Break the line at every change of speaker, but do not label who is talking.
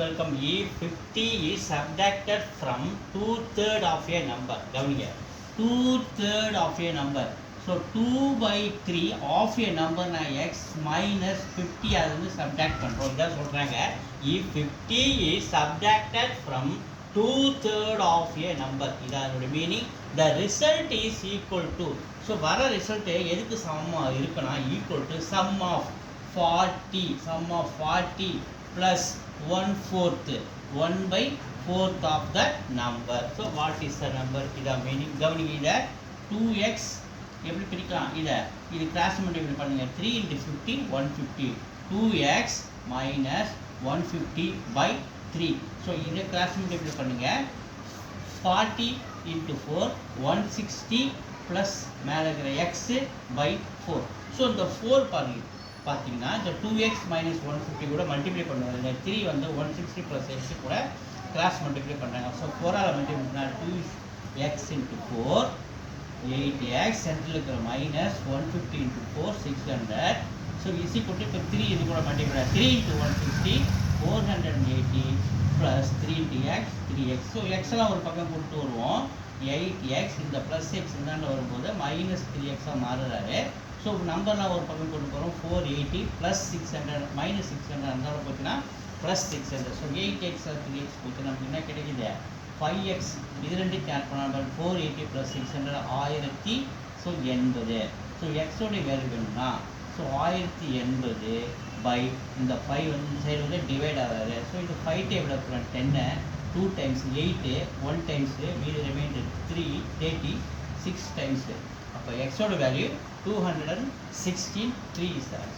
Welcome. If 50 is subtracted from 2/3 of a number, கவனிங்க 2/3 of a number. So 2 by 3 of a number x minus 50 அது வந்து subtract பண்ணுறோம். இதான் சொல்கிறாங்க. If 50 is subtracted from 2/3 of a number, இதனுடைய meaning the result is equal to. So வர result எதுக்கு சமமாக இருக்குன்னா equal to sum of 40 plus 1/4 1/4 of that number. So what is the number? இத மீனிங் கவனிங்க. இத 2x எப்படி பிரிக்கலாம்? இது கிராஸ் மல்டிப்ளை பண்ணுங்க. 3 into 50 150. 2x minus 150 by 3. So இதை கிராஸ் மல்டிப்ளை பண்ணுங்க. 40 into 4 160 plus மேலே இருக்கிற x by 4. ஸோ இந்த 4 பார்த்தீங்கன்னா இந்த 2x minus 150 கூட மல்டிப்ளை பண்ணுவாங்க. இந்த 3 வந்து 160 plus x கூட கிராஸ் மல்டிப்ளை பண்ணுறாங்க. ஸோ 4ஆல் மல்டிப்ளை பண்ணால் 2x into 4 8x, சென்டரில் இருக்கிற மைனஸ் 150 into 4 600. ஸோ இசி போட்டு இப்போ 3 இது கூட multiply 3 into 160 480 plus 3 into x 3x. So எக்ஸ்லாம் ஒரு பக்கம் போட்டு வருவோம். 8x இந்த ப்ளஸ் எக்ஸ் இந்தாண்ட வரும்போது மைனஸ் 3x மாறுறாரு. ஸோ நம்பர்லாம் ஒரு பக்கம் கொண்டு போகிறோம். 480 ப்ளஸ் 600 மைனஸ் 600 இருந்தாலும் போச்சுன்னா ப்ளஸ் 600. ஸோ 8x 3x போச்சு நமக்கு என்ன கிடைக்குது 5x. இது ரெண்டு கேட் பண்ணால் 480 ப்ளஸ் 600 1000. ஸோ 80. ஸோ எக்ஸோடைய வேல்யூ வேணும்னா ஸோ 1080 பை இந்த 5 வந்து இந்த சைடு வந்து டிவைட் ஆகாது. ஸோ இந்த 5 டேபிள் இருக்கிற 10 2 times 8 1 times மீது ரிமைண்டர் 3 30 6 times. அப்போ எக்ஸோட வேல்யூ 216 3 is the answer.